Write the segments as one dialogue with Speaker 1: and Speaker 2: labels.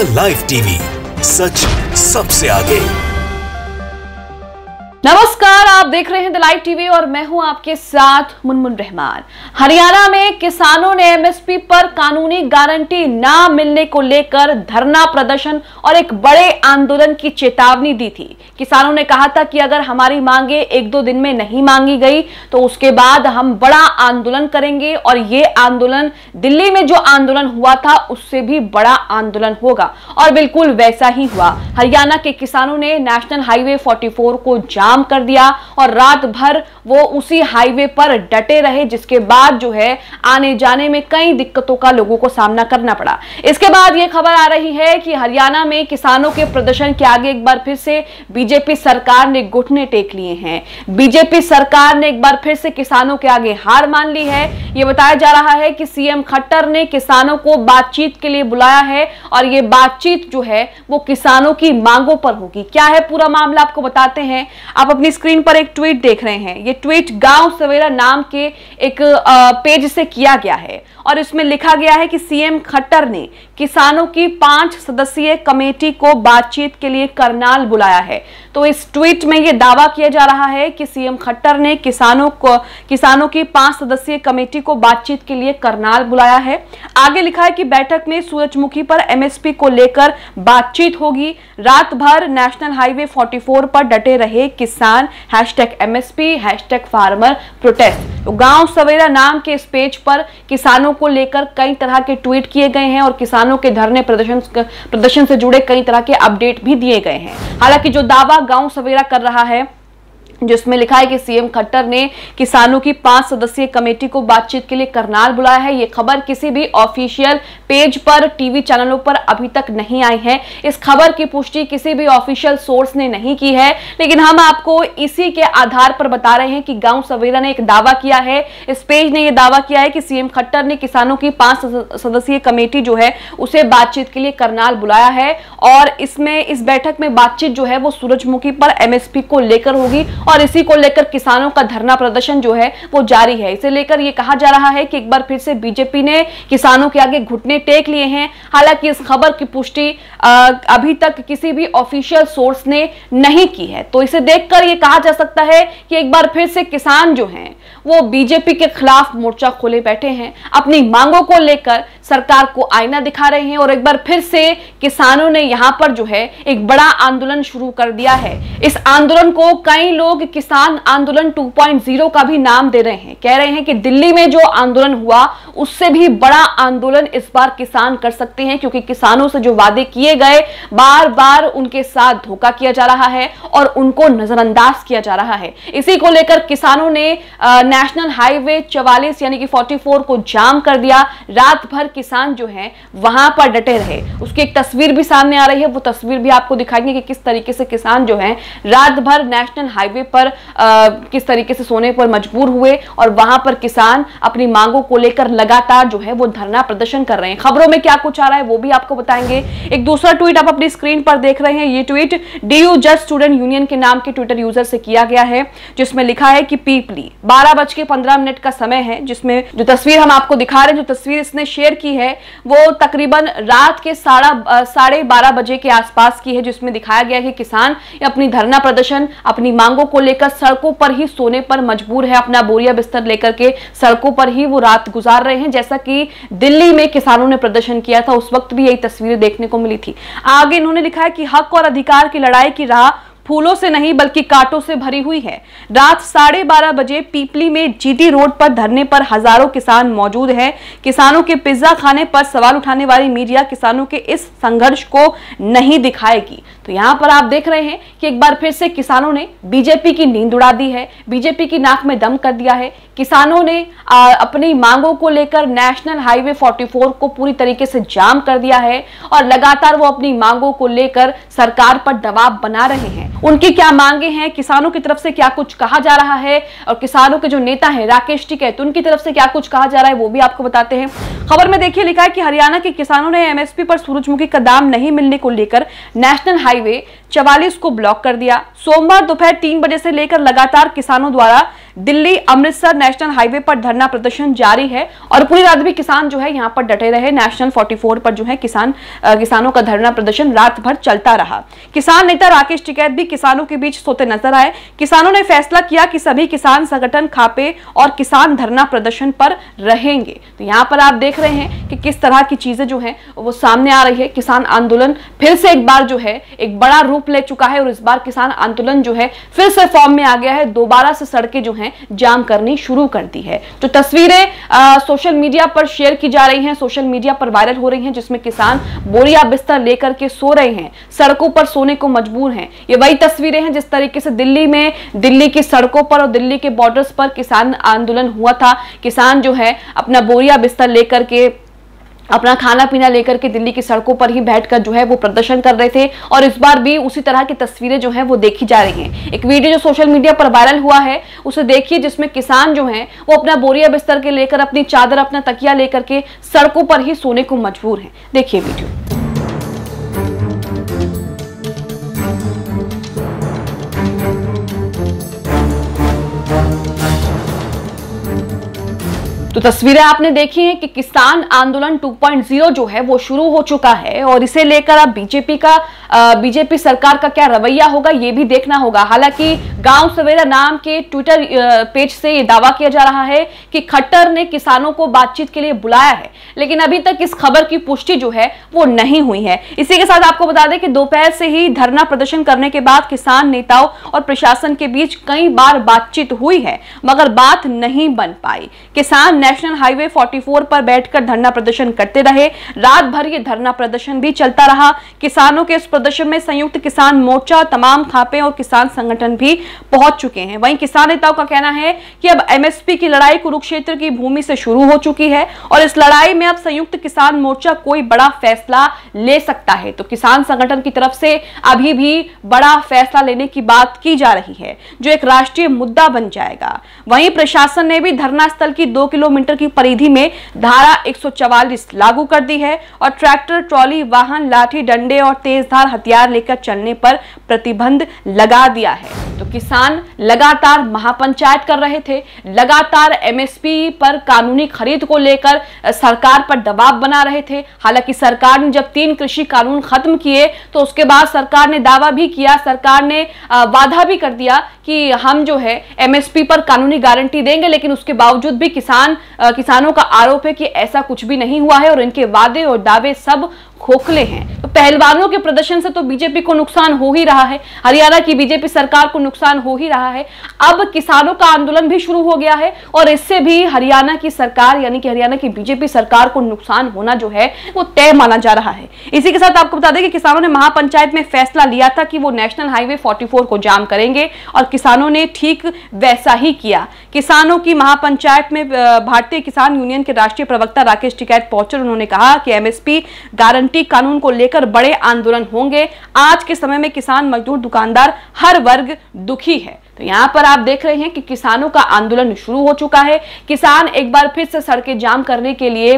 Speaker 1: The live TV, सच सबसे आगे।
Speaker 2: नमस्कार, आप देख रहे हैं द लाइव टीवी और मैं हूं आपके साथ मुनमुन रहमान। हरियाणा में किसानों ने एमएसपी पर कानूनी गारंटी ना मिलने को लेकर धरना प्रदर्शन और एक बड़े आंदोलन की चेतावनी दी थी। किसानों ने कहा था कि अगर हमारी मांगे एक दो दिन में नहीं मांगी गई तो उसके बाद हम बड़ा आंदोलन करेंगे और ये आंदोलन दिल्ली में जो आंदोलन हुआ था उससे भी बड़ा आंदोलन होगा। और बिल्कुल वैसा ही हुआ। हरियाणा के किसानों ने नेशनल हाईवे 44 को जाम कर दिया और रात भर वो उसी हाईवे पर डटे रहे, जिसके बाद जो है आने जाने में कई दिक्कतों का लोगों को सामना करना पड़ा। इसके बाद ये खबर आ रही है कि हरियाणा में किसानों के प्रदर्शन के आगे एक बार फिर से बीजेपी सरकार ने घुटने टेक लिए हैं। बीजेपी सरकार ने एक बार फिर से किसानों के आगे हार मान ली है। ये बताया जा रहा है कि सीएम खट्टर ने किसानों को बातचीत के लिए बुलाया है और ये बातचीत जो है वो किसानों की मांगों पर होगी। क्या है पूरा मामला आपको बताते हैं। आप अपनी स्क्रीन पर एक ट्वीट देख रहे हैं। ये ट्वीट गांव सवेरा नाम के एक पेज से किया गया है और इसमें लिखा गया है कि सीएम खट्टर ने किसानों की 5 सदस्यीय कमेटी को बातचीत के लिए करनाल बुलाया है। तो इस ट्वीट में यह दावा किया जा रहा है कि सीएम खट्टर ने किसानों की 5 सदस्यीय कमेटी को बातचीत के लिए करनाल बुलाया है। आगे लिखा है कि बैठक में सूरजमुखी पर एमएसपी को लेकर बातचीत होगी। रात भर नेशनल हाईवे 44 पर डटे रहे किसान, #MSP #फार्मर प्रोटेस्ट। तो गांव सवेरा नाम के इस पेज पर किसानों को लेकर कई तरह के ट्वीट किए गए हैं और किसानों के धरने प्रदर्शन से जुड़े कई तरह के अपडेट भी दिए गए हैं। हालांकि जो दावा गांव सवेरा कर रहा है, जिसमें लिखा है कि सीएम खट्टर ने किसानों की 5 सदस्यीय कमेटी को बातचीत के लिए करनाल बुलाया है, ये खबर किसी भी ऑफिशियल पेज पर, टीवी चैनलों पर अभी तक नहीं आई है। इस खबर की पुष्टि किसी भी ऑफिशियल सोर्स ने नहीं की है, लेकिन हम आपको इसी के आधार पर बता रहे हैं कि गांव सवेरा ने एक दावा किया है। इस पेज ने यह दावा किया है कि सीएम खट्टर ने किसानों की 5 सदस्यीय कमेटी जो है उसे बातचीत के लिए करनाल बुलाया है और इस बैठक में बातचीत जो है वो सूरजमुखी पर एमएसपी को लेकर होगी और इसी को लेकर किसानों का धरना प्रदर्शन जो है वो जारी है। इसे लेकर यह कहा जा रहा है कि एक बार फिर से बीजेपी ने किसानों के आगे घुटने टेक लिए हैं। हालांकि इस खबर की पुष्टि अभी तक किसी भी ऑफिशियल सोर्स ने नहीं की है। तो इसे देखकर यह कहा जा सकता है कि एक बार फिर से किसान जो हैं वो बीजेपी के खिलाफ मोर्चा खोले बैठे हैं, अपनी मांगों को लेकर सरकार को आईना दिखा रहे हैं और एक बार फिर से किसानों ने यहां पर जो है एक बड़ा आंदोलन शुरू कर दिया है। इस आंदोलन को कई लोग किसान आंदोलन 2.0 का भी नाम दे रहे हैं। कह रहे हैं कि दिल्ली में जो आंदोलन हुआ उससे भी बड़ा आंदोलन इस बार किसान कर सकते हैं, क्योंकि किसानों से जो वादे किए गए बार बार उनके साथ धोखा किया जा रहा है और उनको नजरअंदाज किया जा रहा है। इसी को लेकर किसानों ने नेशनल हाईवे 44 यानी कि 44 को जाम कर दिया। रात भर किसान जो हैं वहां पर डटे रहे। उसकी एक तस्वीर भी सामने आ रही है, वो तस्वीर भी आपको दिखाएंगे कि किस तरीके से किसान जो हैं रात भर नेशनल हाईवे पर किस तरीके से सोने पर मजबूर हुए और वहां पर किसान अपनी मांगों को लेकर लगातार जो है वो धरना प्रदर्शन कर रहे हैं। खबरों में क्या कुछ आ रहा है वो भी आपको बताएंगे। एक दूसरा ट्वीट आप अपनी स्क्रीन पर देख रहे हैं। ये tweet DU just student union के नाम के ट्विटर यूजर से किया गया है, जिसमें लिखा है कि पीपली 12:15 का समय है। जिसमें जो तस्वीर हम आपको दिखा रहे हैं, जो तस्वीर इसने शेयर की है वो तकरीबन रात के 12:30 बजे के आसपास की है, जिसमें दिखाया गया है कि किसान अपनी धरना प्रदर्शन, अपनी मांगों को लेकर सड़कों पर ही सोने पर मजबूर है। अपना बोरिया बिस्तर लेकर के सड़कों पर ही वो रात गुजार रहे हैं, जैसा कि दिल्ली में किसानों ने प्रदर्शन किया था उस वक्त भी यही तस्वीरें देखने को मिली थी। आगे इन्होंने लिखा है कि हक और अधिकार की लड़ाई की राह फूलों से नहीं बल्कि कांटों से भरी हुई है। रात 12:30 बजे पीपली में जीटी रोड पर धरने पर हजारों किसान मौजूद हैं। किसानों के पिज्जा खाने पर सवाल उठाने वाली मीडिया किसानों के इस संघर्ष को नहीं दिखाएगी। तो यहां पर आप देख रहे हैं कि एक बार फिर से किसानों ने बीजेपी की नींद उड़ा दी है, बीजेपी की नाक में दम कर दिया है। किसानों ने अपनी मांगों को लेकर नेशनल हाईवे 44 को पूरी तरीके से जाम कर दिया है और लगातार वो अपनी मांगों को लेकर सरकार पर दबाव बना रहे हैं। उनकी क्या मांगे हैं, किसानों की तरफ से क्या कुछ कहा जा रहा है और किसानों के जो नेता हैं राकेश टिकैत, उनकी तरफ से क्या कुछ कहा जा रहा है वो भी आपको बताते हैं। खबर में देखिए लिखा है कि हरियाणा के किसानों ने एमएसपी पर सूरजमुखी का दाम नहीं मिलने को लेकर नेशनल हाईवे 44 को ब्लॉक कर दिया। सोमवार दोपहर 3 बजे से लेकर लगातार किसानों द्वारा दिल्ली अमृतसर नेशनल हाईवे पर धरना प्रदर्शन जारी है और पूरी रात भी किसान जो है यहां पर डटे रहे। नेशनल 44 पर जो है किसानों का धरना प्रदर्शन रात भर चलता रहा। किसान नेता राकेश टिकैत भी किसानों के बीच सोते नजर आए। किसानों ने फैसला किया कि सभी किसान संगठन खापे और किसान धरना प्रदर्शन पर रहेंगे। तो यहां पर आप देख रहे हैं कि किस तरह की चीजें जो है वो सामने आ रही है। किसान आंदोलन फिर से एक बार जो है एक बड़ा रूप ले चुका है और इस बार किसान आंदोलन जो है फिर से फॉर्म में आ गया है। दोबारा से सड़कें जो हैं जाम करनी शुरू कर दी है। जो तस्वीरें सोशल मीडिया पर शेयर की जा रही हैं, सोशल मीडिया पर वायरल हो रही हैं, जिसमें किसान बोरिया बिस्तर लेकर के सो रहे हैं, सड़कों पर सोने को मजबूर हैं। ये वही तस्वीरें हैं जिस तरीके से दिल्ली की सड़कों पर और दिल्ली के बॉर्डर्स पर किसान आंदोलन हुआ था। किसान जो है अपना बोरिया बिस्तर लेकर के, अपना खाना पीना लेकर के दिल्ली की सड़कों पर ही बैठकर जो है वो प्रदर्शन कर रहे थे और इस बार भी उसी तरह की तस्वीरें जो हैं वो देखी जा रही हैं। एक वीडियो जो सोशल मीडिया पर वायरल हुआ है उसे देखिए, जिसमें किसान जो हैं वो अपना बोरिया बिस्तर के लेकर, अपनी चादर, अपना तकिया लेकर के सड़कों पर ही सोने को मजबूर हैं। देखिए वीडियो। तो तस्वीरें आपने देखी हैं कि किसान आंदोलन 2.0 जो है वो शुरू हो चुका है और इसे लेकर अब बीजेपी सरकार का क्या रवैया होगा ये भी देखना होगा। हालांकि गांव सवेरा नाम के ट्विटर पेज से ये दावा किया जा रहा है कि खट्टर ने किसानों को बातचीत के लिए बुलाया है, लेकिन अभी तक इस खबर की पुष्टि जो है वो नहीं हुई है। इसी के साथ आपको बता दें कि दोपहर से ही धरना प्रदर्शन करने के बाद किसान नेताओं और प्रशासन के बीच कई बार बातचीत हुई है, मगर बात नहीं बन पाई। किसान नेशनल हाईवे 44 पर बैठकर धरना प्रदर्शन करते रहे। रात भर ये धरना प्रदर्शन भी चलता रहा। किसानों के इस प्रदर्शन में संयुक्त किसान मोर्चा, तमाम खापे और किसान संगठन भी पहुंच चुके हैं। वहीं किसान नेताओं का कहना है कि अब एमएसपी की लड़ाई कुरुक्षेत्र की भूमि से शुरू हो चुकी है और इस लड़ाई में अब संयुक्त किसान मोर्चा कोई बड़ा फैसला ले सकता है। तो किसान संगठन की तरफ से अभी भी बड़ा फैसला लेने की बात की जा रही है, जो एक राष्ट्रीय मुद्दा बन जाएगा। वहीं प्रशासन ने भी धरना स्थल की 2 किलोमीटर की परिधि में धारा 144 लागू कर दी है और ट्रैक्टर, ट्रॉली, वाहन, लाठी डंडे और तेजधार हथियार लेकर चलने पर प्रतिबंध लगा दिया है। तो किसान लगातार महापंचायत कर रहे थे, लगातार एमएसपी पर कानूनी खरीद को लेकर सरकार पर दबाव बना रहे थे। हालांकि सरकार ने जब 3 कृषि कानून खत्म किए तो उसके बाद सरकार ने दावा भी किया, सरकार ने वादा भी कर दिया कि हम जो है एमएसपी पर कानूनी गारंटी देंगे, लेकिन उसके बावजूद भी किसानों का आरोप है कि ऐसा कुछ भी नहीं हुआ है और इनके वादे और दावे सब खोखले हैं। तो पहलवानों के प्रदर्शन से तो बीजेपी को नुकसान हो ही रहा है, हरियाणा की बीजेपी सरकार को नुकसान हो ही रहा है। अब किसानों का आंदोलन भी शुरू हो गया है और इससे भी हरियाणा की सरकार यानी कि हरियाणा की बीजेपी सरकार को नुकसान होना जो है वो तय माना जा रहा है। इसी के साथ आपको बता दें कि किसानों ने महापंचायत में फैसला लिया था कि वो नेशनल हाईवे 44 को जाम करेंगे और किसानों ने ठीक वैसा ही किया। किसानों की महापंचायत में भारतीय किसान यूनियन के राष्ट्रीय प्रवक्ता राकेश टिकैत पहुंचे। उन्होंने कहा कि एमएसपी गारंटी कानून को लेकर बड़े आंदोलन होंगे। आज के समय में किसान, मजदूर, दुकानदार हर वर्ग दुखी है। तो यहाँ पर आप देख रहे हैं कि किसानों का आंदोलन शुरू हो चुका है। किसान एक बार फिर से सड़कें जाम करने के लिए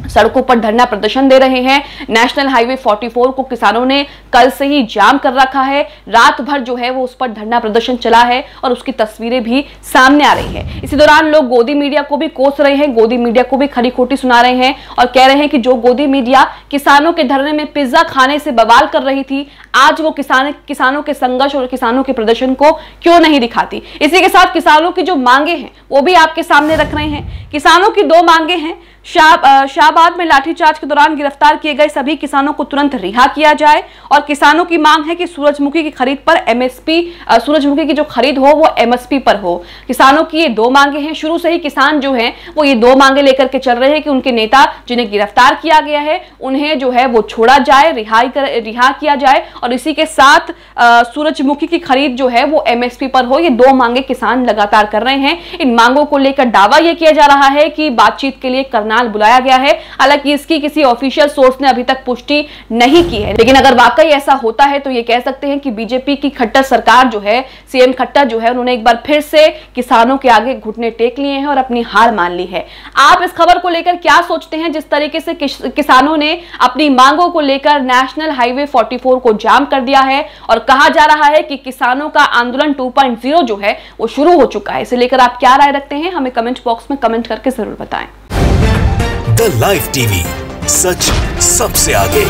Speaker 2: सड़कों पर धरना प्रदर्शन दे रहे हैं। नेशनल हाईवे 44 को किसानों ने कल से ही जाम कर रखा है। रात भर जो है वो उस पर धरना प्रदर्शन चला है और उसकी तस्वीरें भी सामने आ रही है। इसी दौरान लोग गोदी मीडिया को भी कोस रहे हैं, गोदी मीडिया को भी खरी खोटी सुना रहे हैं और कह रहे हैं कि जो गोदी मीडिया किसानों के धरने में पिज्जा खाने से बवाल कर रही थी, आज वो किसानों के संघर्ष और किसानों के प्रदर्शन को क्यों नहीं दिखाती। इसी के साथ किसानों की जो मांगे हैं वो भी आपके सामने रख रहे हैं। किसानों की 2 मांगे हैं। शाहबाद में लाठीचार्ज के दौरान गिरफ्तार किए गए सभी किसानों को तुरंत रिहा किया जाए और किसानों की मांग है कि सूरजमुखी की खरीद पर एमएसपी, सूरजमुखी की जो खरीद हो वो एमएसपी पर हो। किसानों की ये 2 मांगे हैं। शुरू से ही किसान जो हैं वो ये 2 मांगे लेकर के चल रहे हैं कि उनके नेता जिन्हें गिरफ्तार किया गया है उन्हें जो है वो छोड़ा जाए, रिहा किया जाए और इसी के साथ सूरजमुखी की खरीद जो है वो एमएसपी पर हो। ये 2 मांगे किसान लगातार कर रहे हैं। इन मांगों को लेकर दावा यह किया जा रहा है कि बातचीत के लिए करनाल बुलाया गया है। हालांकि इसकी किसी ऑफिशियल सोर्स ने अभी तक पुष्टि नहीं की है, लेकिन अगर वाकई ऐसा होता है तो ये कह सकते हैं कि बीजेपी की खट्टर सरकार जो है, सीएम खट्टर जो है, उन्होंने एक बार फिर से किसानों के आगे घुटने टेक लिए हैं और अपनी हार मान ली है। आप इस खबर को लेकर क्या सोचते हैं? जिस तरीके से किसानों ने अपनी मांगों को लेकर नेशनल हाईवे 44 को जाम कर दिया है और कहा जा रहा है कि किसानों का आंदोलन 2.0 जो है वो शुरू हो चुका है, इसे लेकर आप क्या राय रखते हैं? हमें कमेंट बॉक्स में कमेंट करके जरूर बताएं।
Speaker 1: द लाइव टीवी, सच सबसे आगे।